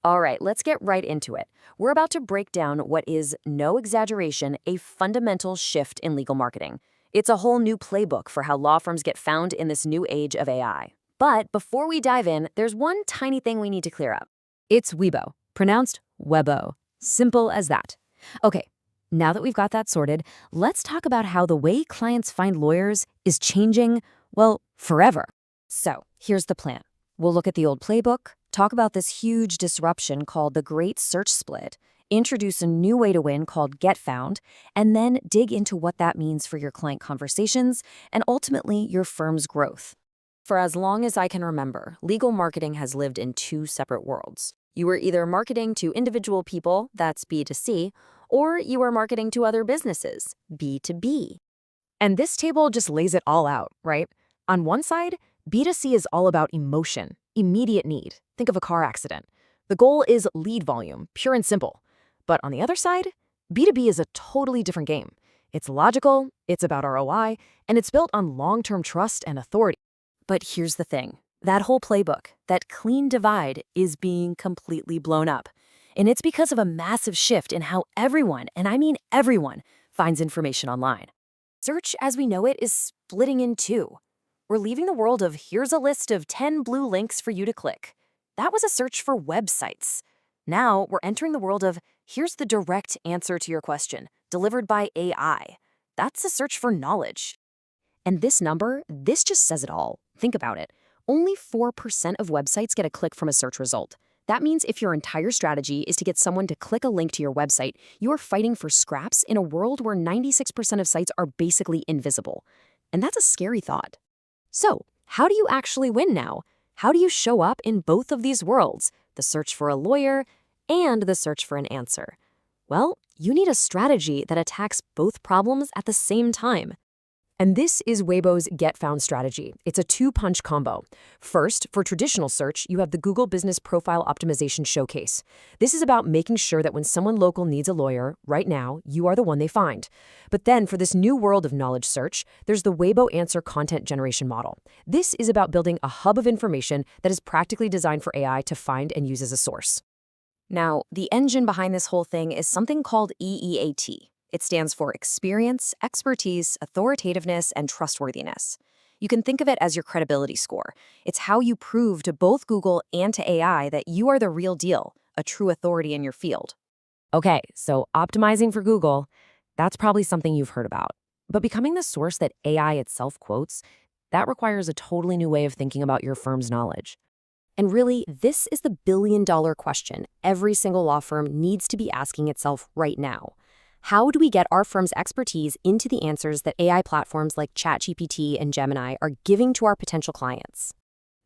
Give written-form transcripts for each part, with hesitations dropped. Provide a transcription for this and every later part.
All right, let's get right into it. We're about to break down what is, no exaggeration, a fundamental shift in legal marketing. It's a whole new playbook for how law firms get found in this new age of AI. But before we dive in, there's one tiny thing we need to clear up. It's Webo, pronounced Webo. Simple as that. Okay, now that we've got that sorted, let's talk about how the way clients find lawyers is changing, well, forever. So here's the plan. We'll look at the old playbook, talk about this huge disruption called the Great Search Split, introduce a new way to win called Get Found, and then dig into what that means for your client conversations and ultimately your firm's growth. For as long as I can remember, legal marketing has lived in two separate worlds. You were either marketing to individual people, that's B2C, or you were marketing to other businesses, B2B. And this table just lays it all out, right? On one side, B2C is all about emotion, immediate need. Think of a car accident. The goal is lead volume, pure and simple. But on the other side, B2B is a totally different game. It's logical, it's about ROI, and it's built on long-term trust and authority. But here's the thing. That whole playbook, that clean divide, is being completely blown up. And it's because of a massive shift in how everyone, and I mean everyone, finds information online. Search as we know it is splitting in two. We're leaving the world of here's a list of 10 blue links for you to click. That was a search for websites. Now we're entering the world of here's the direct answer to your question, delivered by AI. That's a search for knowledge. And this number, this just says it all. Think about it. Only 4% of websites get a click from a search result. That means if your entire strategy is to get someone to click a link to your website, you are fighting for scraps in a world where 96% of sites are basically invisible. And that's a scary thought. So, how do you actually win now? How do you show up in both of these worlds, the search for a lawyer and the search for an answer? Well, you need a strategy that attacks both problems at the same time. And this is Webo's Get Found strategy. It's a two-punch combo. First, for traditional search, you have the Google Business Profile Optimization Showcase. This is about making sure that when someone local needs a lawyer, right now, you are the one they find. But then for this new world of knowledge search, there's the Webo Answer content generation model. This is about building a hub of information that is practically designed for AI to find and use as a source. Now, the engine behind this whole thing is something called EEAT. It stands for experience, expertise, authoritativeness, and trustworthiness. You can think of it as your credibility score. It's how you prove to both Google and to AI that you are the real deal, a true authority in your field. Okay, so optimizing for Google, that's probably something you've heard about. But becoming the source that AI itself quotes, that requires a totally new way of thinking about your firm's knowledge. And really, this is the billion-dollar question every single law firm needs to be asking itself right now. How do we get our firm's expertise into the answers that AI platforms like ChatGPT and Gemini are giving to our potential clients?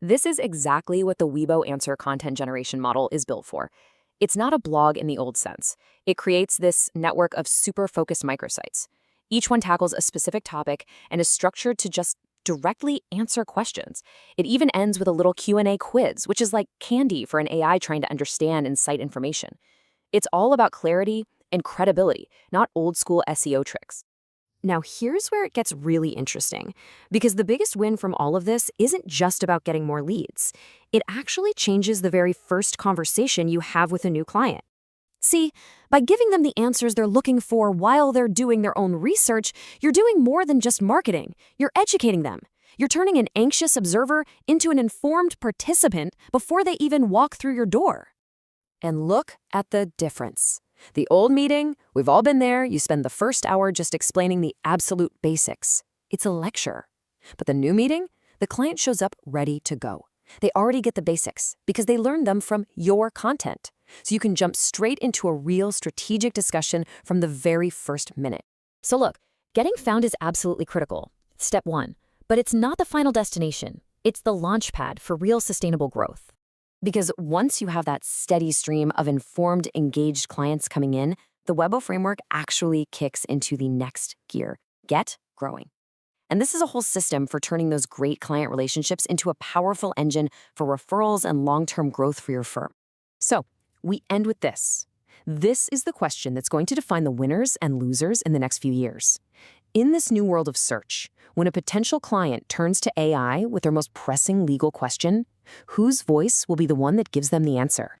This is exactly what the Webo Answer content generation model is built for. It's not a blog in the old sense. It creates this network of super focused microsites. Each one tackles a specific topic and is structured to just directly answer questions. It even ends with a little Q&A quiz, which is like candy for an AI trying to understand and cite information. It's all about clarity and credibility, not old-school SEO tricks. Now, here's where it gets really interesting, because the biggest win from all of this isn't just about getting more leads. It actually changes the very first conversation you have with a new client. See, by giving them the answers they're looking for while they're doing their own research, you're doing more than just marketing. You're educating them. You're turning an anxious observer into an informed participant before they even walk through your door. And look at the difference. The old meeting, we've all been there, you spend the first hour just explaining the absolute basics. It's a lecture. But the new meeting, the client shows up ready to go. They already get the basics because they learned them from your content. So you can jump straight into a real strategic discussion from the very first minute. So look, getting found is absolutely critical. Step one. But it's not the final destination. It's the launch pad for real sustainable growth. Because once you have that steady stream of informed, engaged clients coming in, the Webo framework actually kicks into the next gear, get growing. And this is a whole system for turning those great client relationships into a powerful engine for referrals and long-term growth for your firm. So we end with this. This is the question that's going to define the winners and losers in the next few years. In this new world of search, when a potential client turns to AI with their most pressing legal question, whose voice will be the one that gives them the answer?